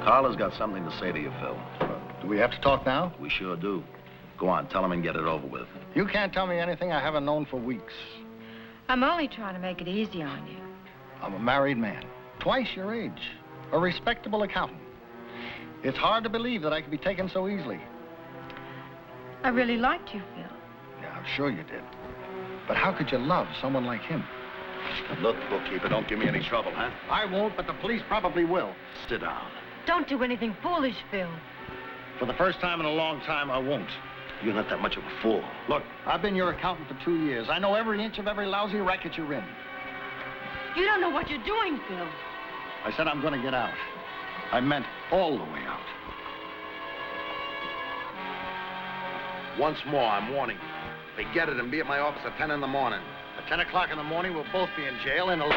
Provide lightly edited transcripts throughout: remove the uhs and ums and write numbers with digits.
Carla's got something to say to you, Phil. Do we have to talk now? We sure do. Go on, tell him and get it over with. You can't tell me anything I haven't known for weeks. I'm only trying to make it easy on you. I'm a married man, twice your age, a respectable accountant. It's hard to believe that I could be taken so easily. I really liked you, Phil. Yeah, I'm sure you did. But how could you love someone like him? Look, bookkeeper, don't give me any trouble, huh? I won't, but the police probably will. Sit down. Don't do anything foolish, Phil. For the first time in a long time, I won't. You're not that much of a fool. Look, I've been your accountant for 2 years. I know every inch of every lousy racket you're in. You don't know what you're doing, Phil. I said I'm going to get out. I meant all the way out. Once more, I'm warning you. Forget it and be at my office at 10 in the morning. At 10 o'clock in the morning, we'll both be in jail in a...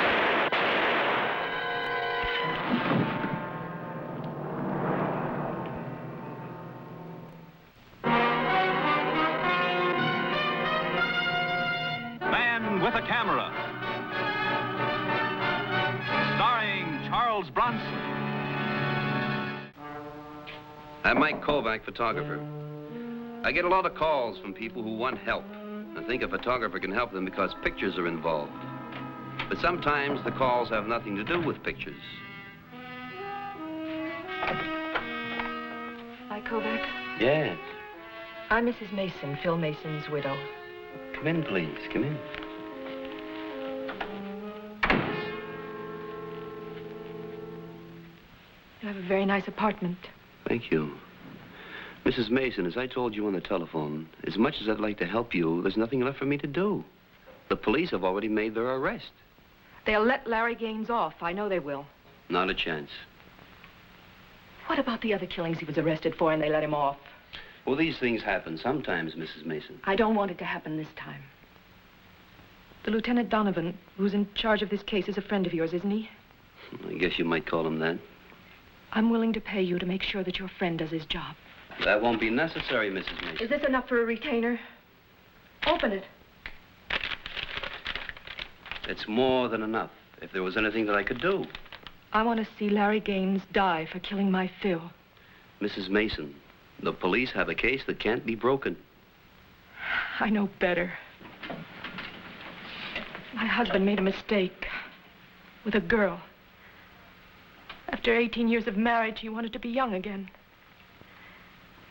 Man with a Camera. Starring Charles Bronson. I'm Mike Kovac, photographer. I get a lot of calls from people who want help. I think a photographer can help them because pictures are involved. But sometimes the calls have nothing to do with pictures. Hi, Kovac. Yes. I'm Mrs. Mason, Phil Mason's widow. Come in, please. Come in. You have a very nice apartment. Thank you. Mrs. Mason, as I told you on the telephone, as much as I'd like to help you, there's nothing left for me to do. The police have already made their arrest. They'll let Larry Gaines off. I know they will. Not a chance. What about the other killings he was arrested for and they let him off? Well, these things happen sometimes, Mrs. Mason. I don't want it to happen this time. The Lieutenant Donovan, who's in charge of this case, is a friend of yours, isn't he? I guess you might call him that. I'm willing to pay you to make sure that your friend does his job. That won't be necessary, Mrs. Mason. Is this enough for a retainer? Open it. It's more than enough. If there was anything that I could do. I want to see Larry Gaines die for killing my Phil. Mrs. Mason, the police have a case that can't be broken. I know better. My husband made a mistake with a girl. After 18 years of marriage, he wanted to be young again.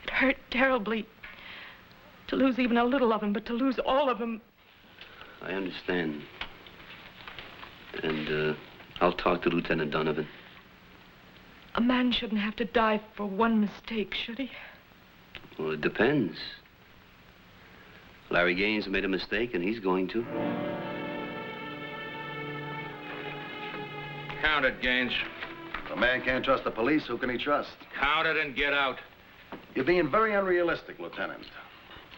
It hurt terribly to lose even a little of him, but to lose all of him... I understand. And, I'll talk to Lieutenant Donovan. A man shouldn't have to die for one mistake, should he? Well, it depends. Larry Gaines made a mistake, and he's going to. Count it, Gaines. If a man can't trust the police, who can he trust? Count it and get out. You're being very unrealistic, Lieutenant.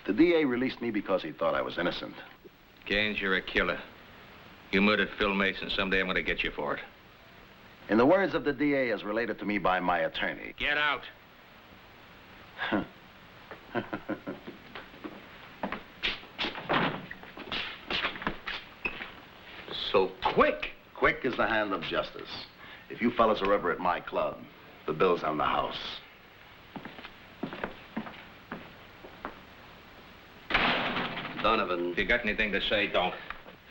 The DA released me because he thought I was innocent. Gaines, you're a killer. You murdered Phil Mason. Someday I'm going to get you for it. In the words of the DA, as related to me by my attorney. Get out. So quick. Quick is the hand of justice. If you fellas are ever at my club, the bill's on the house. Donovan. If you got anything to say, don't.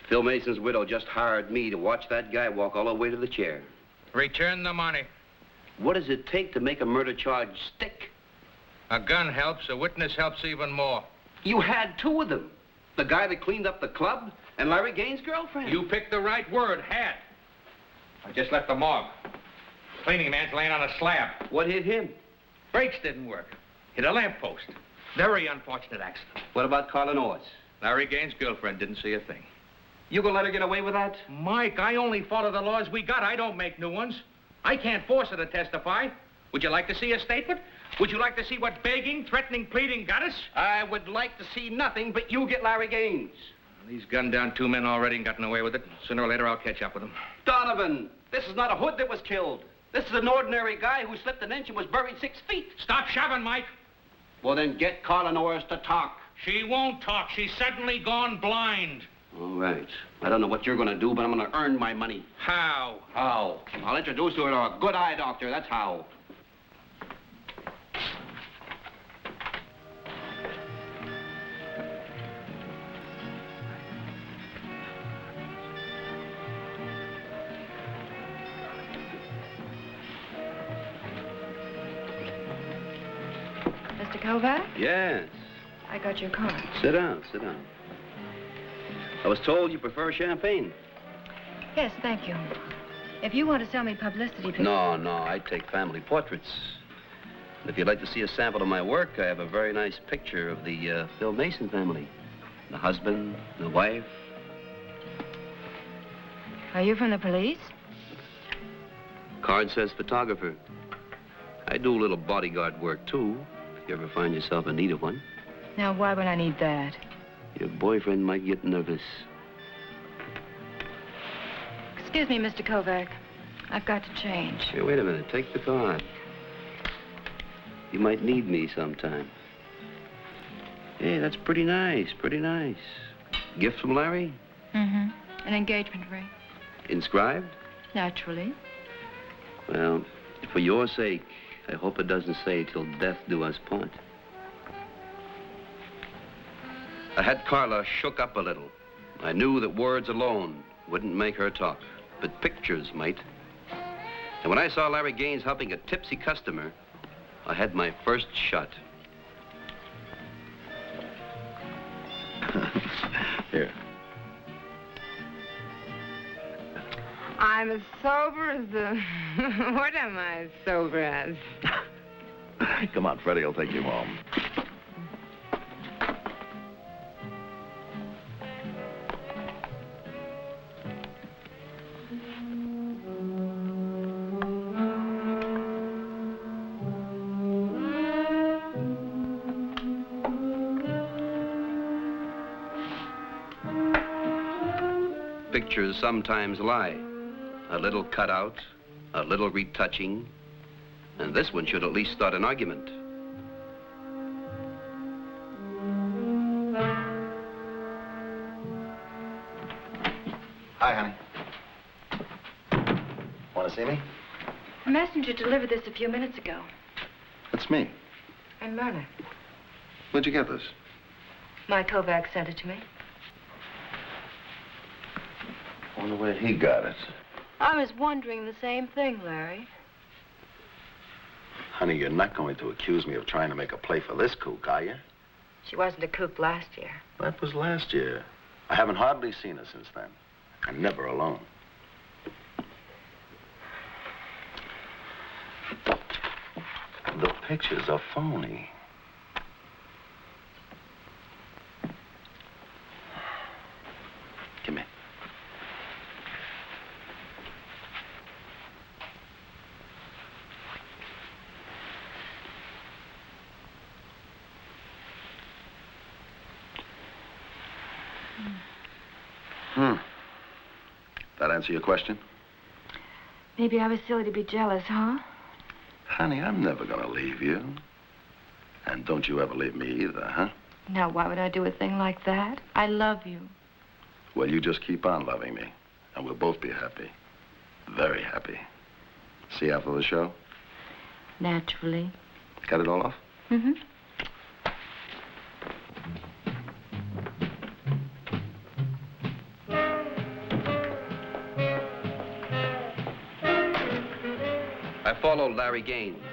Phil Mason's widow just hired me to watch that guy walk all the way to the chair. Return the money. What does it take to make a murder charge stick? A gun helps. A witness helps even more. You had two of them. The guy that cleaned up the club and Larry Gaines' girlfriend. You picked the right word, had. I just left the morgue. Cleaning man's laying on a slab. What hit him? Brakes didn't work. Hit a lamppost. Very unfortunate accident. What about Donlon? Larry Gaines' girlfriend didn't see a thing. You gonna let her get away with that? Mike, I only follow the laws we got. I don't make new ones. I can't force her to testify. Would you like to see a statement? Would you like to see what begging, threatening, pleading got us? I would like to see nothing but you get Larry Gaines. He's gunned down two men already and gotten away with it. Sooner or later, I'll catch up with him. Donovan, this is not a hood that was killed. This is an ordinary guy who slipped an inch and was buried 6 feet. Stop shoving, Mike. Well, then get Donlon to talk. She won't talk. She's suddenly gone blind. All right. I don't know what you're going to do, but I'm going to earn my money. How? How? I'll introduce her to a good eye doctor, that's how. Kovac? Yes. I got your card. Sit down, sit down. I was told you prefer champagne. Yes, thank you. If you want to sell me publicity pictures... No, I take family portraits. If you'd like to see a sample of my work, I have a very nice picture of the Phil Mason family. The husband, the wife. Are you from the police? Card says photographer. I do a little bodyguard work, too, if you ever find yourself in need of one. Now, why would I need that? Your boyfriend might get nervous. Excuse me, Mr. Kovac. I've got to change. Hey, wait a minute. Take the card. You might need me sometime. Hey, that's pretty nice, pretty nice. Gift from Larry? Mm-hmm. An engagement ring. Inscribed? Naturally. Well, for your sake, I hope it doesn't say till death do us part. I had Carla shook up a little. I knew that words alone wouldn't make her talk, but pictures might. And when I saw Larry Gaines helping a tipsy customer, I had my first shot. Here. I'm as sober as the... What am I as sober as? Come on, Freddie, I'll take you home. Pictures sometimes lie. A little cutout, a little retouching, and this one should at least start an argument. Hi, honey. Want to see me? A messenger delivered this a few minutes ago. That's me. I'm Myrna. Where'd you get this? My Kovac sent it to me. I wonder where he got it. I was wondering the same thing, Larry. Honey, you're not going to accuse me of trying to make a play for this kook, are you? She wasn't a kook last year. That was last year. I haven't hardly seen her since then. And never alone. The pictures are phony. Come here. That answer your question? Maybe I was silly to be jealous, huh? Honey, I'm never gonna leave you. And don't you ever leave me either, huh? Now, why would I do a thing like that? I love you. Well, you just keep on loving me, and we'll both be happy. Very happy. See you after the show? Naturally. Got it all off? Mm-hmm. I followed Larry Gaines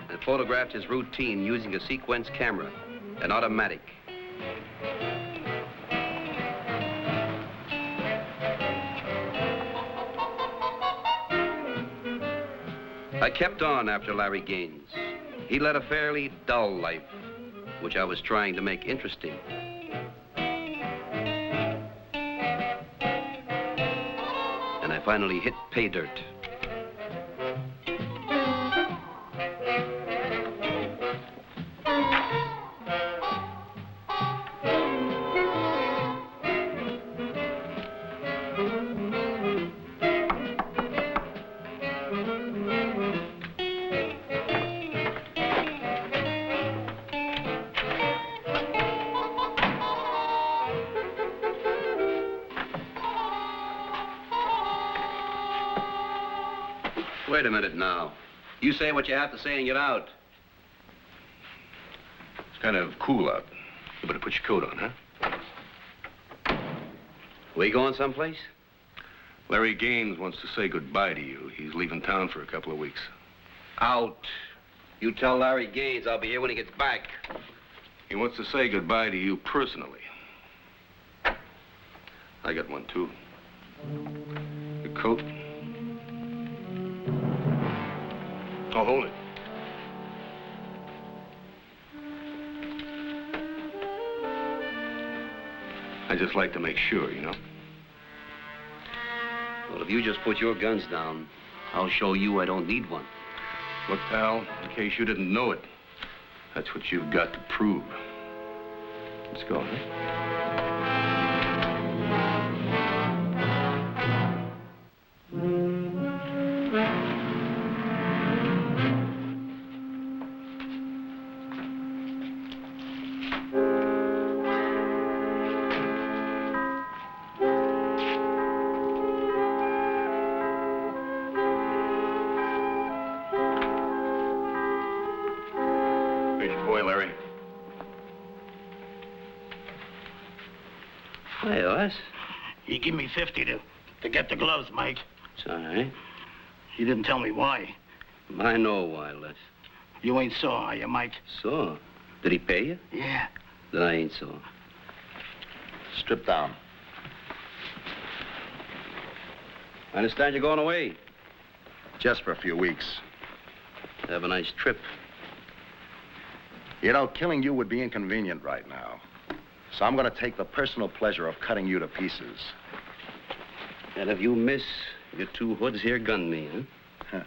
and photographed his routine using a sequence camera, an automatic. I kept on after Larry Gaines. He led a fairly dull life, which I was trying to make interesting. And I finally hit pay dirt. Wait a minute now. You say what you have to say and get out. It's kind of cool out. You better put your coat on, huh? We going someplace? Larry Gaines wants to say goodbye to you. He's leaving town for a couple of weeks. Out. You tell Larry Gaines I'll be here when he gets back. He wants to say goodbye to you personally. I got one, too. The coat. I'll hold it. I just like to make sure, you know? Well, if you just put your guns down, I'll show you I don't need one. Look, pal, in case you didn't know it, that's what you've got to prove. Let's go, huh? Hey, Les. You give me 50 to get the gloves, Mike. It's all right. You didn't tell me why. I know why, Les. You ain't sore, are you, Mike? So? Did he pay you? Yeah. Then I ain't sore. Strip down. I understand you're going away. Just for a few weeks. Have a nice trip. You know, killing you would be inconvenient right now. So I'm going to take the personal pleasure of cutting you to pieces. And if you miss, your two hoods here gun me, huh?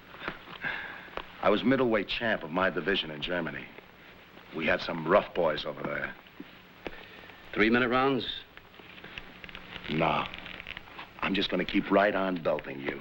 I was middleweight champ of my division in Germany. We had some rough boys over there. 3-minute rounds? No. I'm just going to keep right on belting you.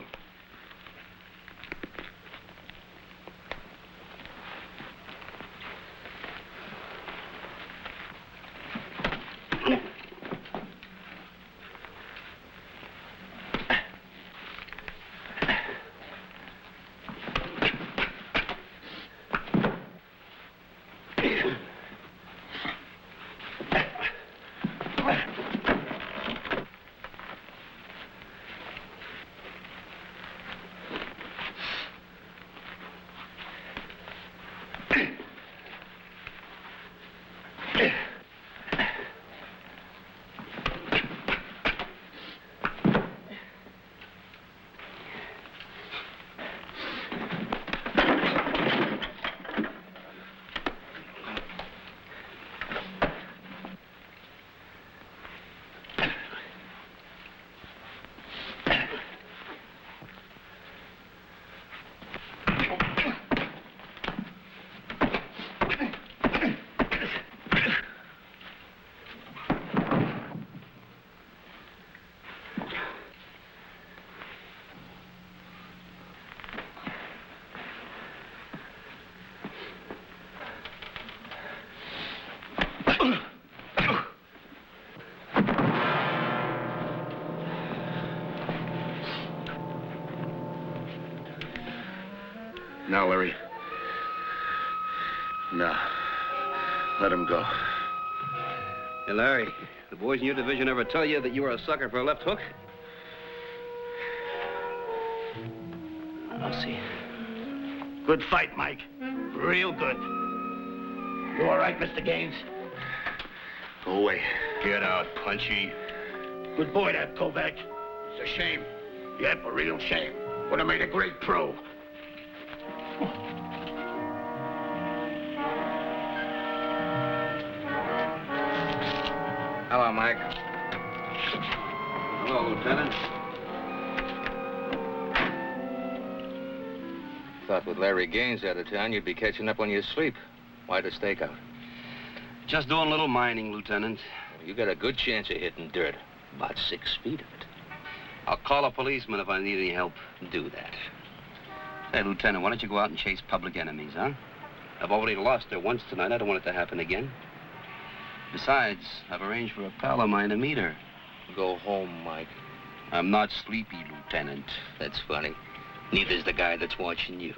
Now, Larry. No. Let him go. Hey, Larry, the boys in your division ever tell you that you were a sucker for a left hook? I'll see. Good fight, Mike. Real good. You all right, Mr. Gaines? Go away. Get out, Punchy. Good boy, that Kovac. It's a shame. Yep, a real shame. Would have made a great pro. Hello, Mike. Hello, Lieutenant. Thought with Larry Gaines out of town, you'd be catching up on your sleep. Why the stakeout? Just doing a little mining, Lieutenant. You got a good chance of hitting dirt. About 6 feet of it. I'll call a policeman if I need any help. Do that. Hey, Lieutenant, why don't you go out and chase public enemies, huh? I've already lost her once tonight. I don't want it to happen again. Besides, I've arranged for a pal of mine to meet her. Go home, Mike. I'm not sleepy, Lieutenant. That's funny. Neither's the guy that's watching you.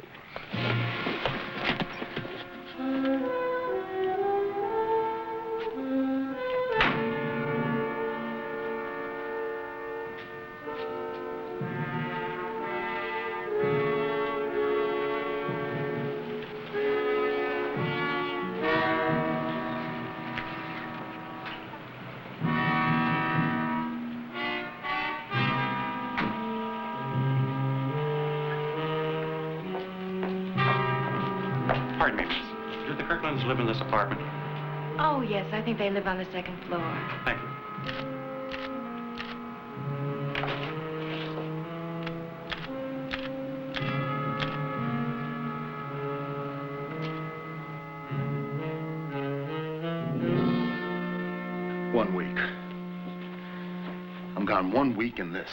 Pardon me, miss. Do the Kirklands live in this apartment? Oh, yes, I think they live on the second floor. Thank you. One week. I'm gone 1 week in this.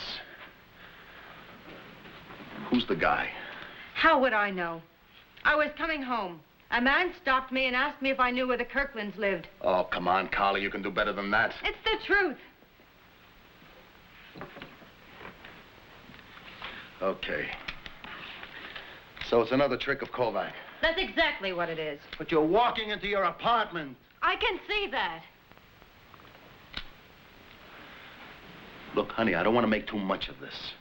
Who's the guy? How would I know? I was coming home. A man stopped me and asked me if I knew where the Kirklands lived. Oh, come on, Carla. You can do better than that. It's the truth. Okay. So it's another trick of Kovac. That's exactly what it is. But you're walking into your apartment. I can see that. Look, honey, I don't want to make too much of this.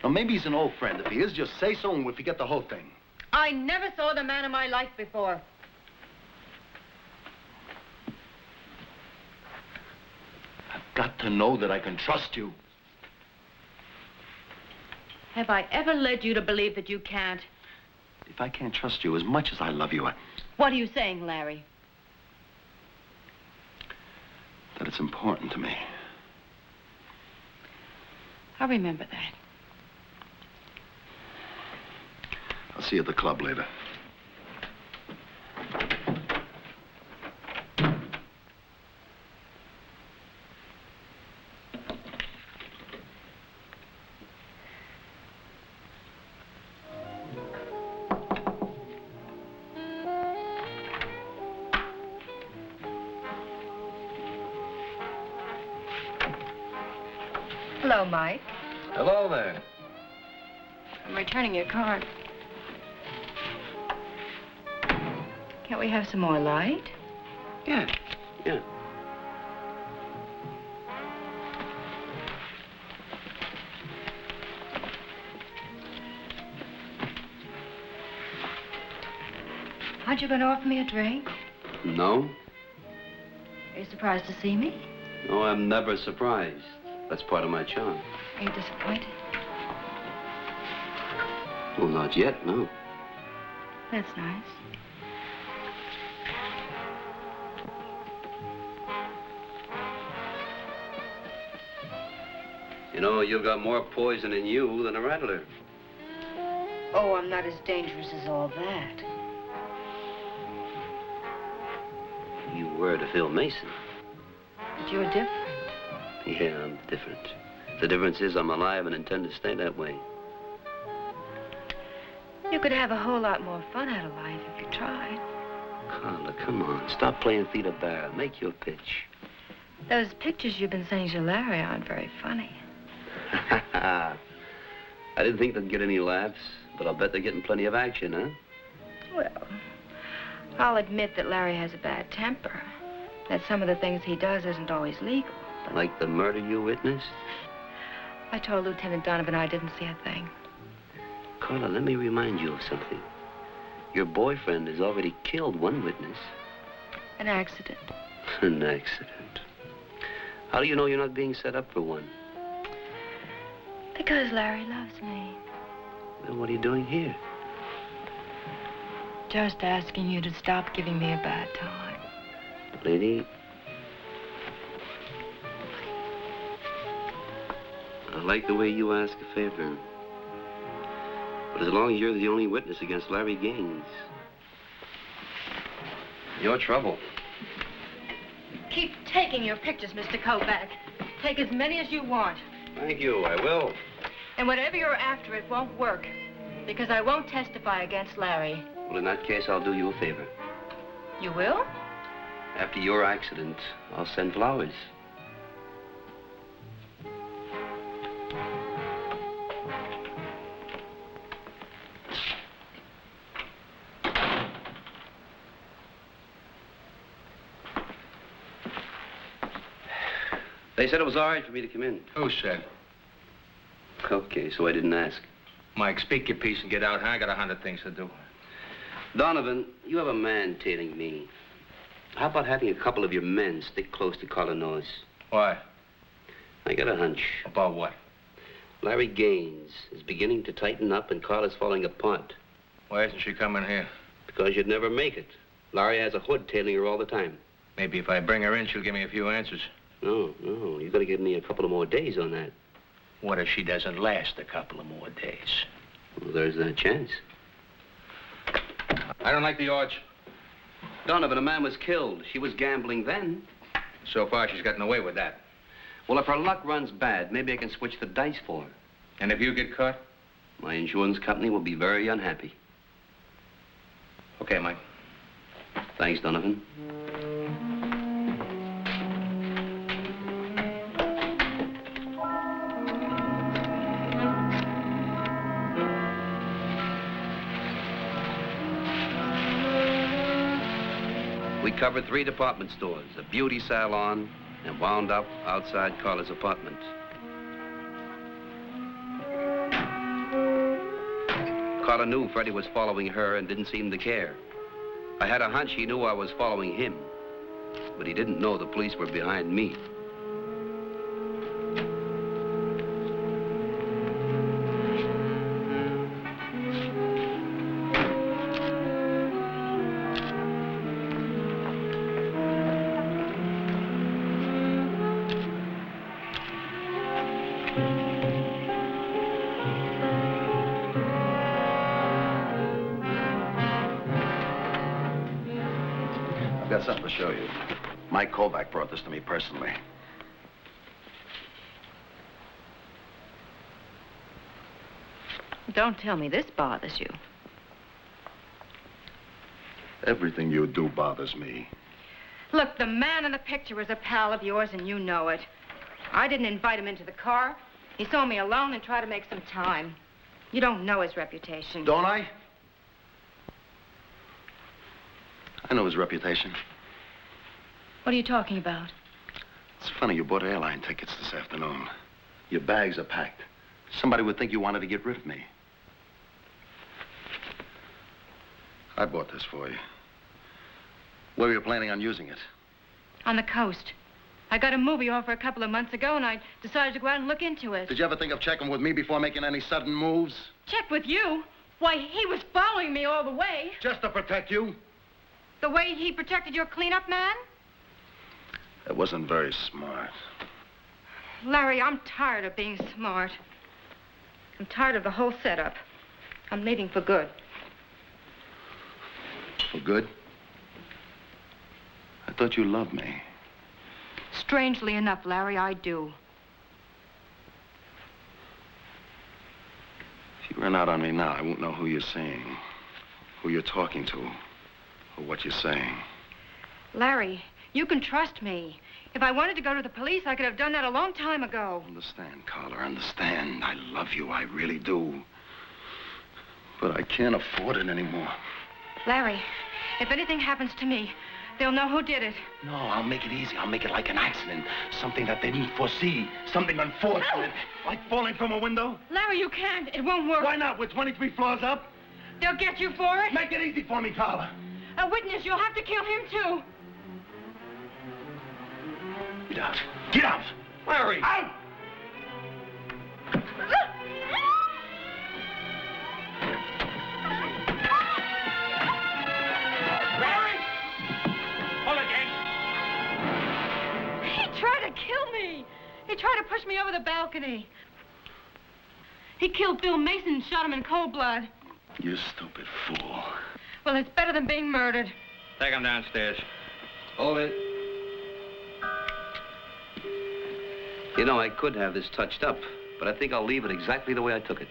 Now, maybe he's an old friend. If he is, just say so and we'll forget the whole thing. I never saw the man in my life before. I've got to know that I can trust you. Have I ever led you to believe that you can't? If I can't trust you as much as I love you, What are you saying, Larry? that it's important to me. I'll remember that. I'll see you at the club later. Hello, Mike. Hello there. I'm returning your card. Can't we have some more light? Yeah. Aren't you going to offer me a drink? No? Are you surprised to see me? No, I'm never surprised. That's part of my charm. Are you disappointed? Well, not yet, no. That's nice. You know, you've got more poison in you than a rattler. Oh, I'm not as dangerous as all that. You were to Phil Mason. But you're different. Yeah, I'm different. The difference is I'm alive and intend to stay that way. You could have a whole lot more fun out of life if you tried. Carla, come on. Stop playing Theta Bar. Make your pitch. Those pictures you've been sending to Larry aren't very funny. I didn't think they'd get any laughs, but I'll bet they're getting plenty of action, huh? Well, I'll admit that Larry has a bad temper. That some of the things he does isn't always legal. But Like the murder you witnessed? I told Lieutenant Donovan I didn't see a thing. Carla, let me remind you of something. Your boyfriend has already killed one witness. An accident. An accident. How do you know you're not being set up for one? Because Larry loves me. Then what are you doing here? Just asking you to stop giving me a bad time. Lady, I like the way you ask a favor. But as long as you're the only witness against Larry Gaines, you're trouble. Keep taking your pictures, Mr. Kovac. Take as many as you want. Thank you, I will. And whatever you're after, it won't work. Because I won't testify against Larry. Well, in that case, I'll do you a favor. You will? After your accident, I'll send flowers. They said it was all right for me to come in. Who said? Okay, so I didn't ask. Mike, speak your piece and get out. I got 100 things to do. Donovan, you have a man tailing me. How about having a couple of your men stick close to Carla? Why? I got a hunch. About what? Larry Gaines is beginning to tighten up and Carla's falling apart. Why isn't she coming here? Because you'd never make it. Larry has a hood tailing her all the time. Maybe if I bring her in, she'll give me a few answers. No, you gotta give me a couple of more days on that. What if she doesn't last a couple of more days? Well, there's that chance. I don't like the odds. Donovan, a man was killed. She was gambling then. So far, she's gotten away with that. Well, if her luck runs bad, maybe I can switch the dice for her. And if you get caught? My insurance company will be very unhappy. Okay, Mike. Thanks, Donovan. We covered 3 department stores, a beauty salon, and wound up outside Carla's apartment. Carla knew Freddie was following her and didn't seem to care. I had a hunch he knew I was following him, but he didn't know the police were behind me. I've got something to show you. Mike Kovac brought this to me personally. Don't tell me this bothers you. Everything you do bothers me. Look, the man in the picture is a pal of yours, and you know it. I didn't invite him into the car. He saw me alone and tried to make some time. You don't know his reputation. Don't I? I know his reputation. What are you talking about? It's funny you bought airline tickets this afternoon. Your bags are packed. Somebody would think you wanted to get rid of me. I bought this for you. Where were you planning on using it? On the coast. I got a movie offer a couple of months ago, and I decided to go out and look into it. Did you ever think of checking with me before making any sudden moves? Check with you? Why, he was following me all the way. Just to protect you? The way he protected your cleanup man? That wasn't very smart. Larry, I'm tired of being smart. I'm tired of the whole setup. I'm leaving for good. For good? I thought you loved me. Strangely enough, Larry, I do. If you run out on me now, I won't know who you're seeing, who you're talking to, or what you're saying. Larry, you can trust me. If I wanted to go to the police, I could have done that a long time ago. Understand, Carla, understand. I love you, I really do. But I can't afford it anymore. Larry, if anything happens to me, they'll know who did it. No, I'll make it easy. I'll make it like an accident. Something that they didn't foresee. Something unfortunate. Like falling from a window. Larry, you can't. It won't work. Why not? We're 23 floors up. They'll get you for it. Make it easy for me, Carla. A witness, you'll have to kill him, too. Get out. Get out. Larry! Out! Larry! Hold it, gang. He tried to kill me. He tried to push me over the balcony. He killed Bill Mason and shot him in cold blood. You stupid fool. Well, it's better than being murdered. Take him downstairs. Hold it. You know, I could have this touched up, but I think I'll leave it exactly the way I took it.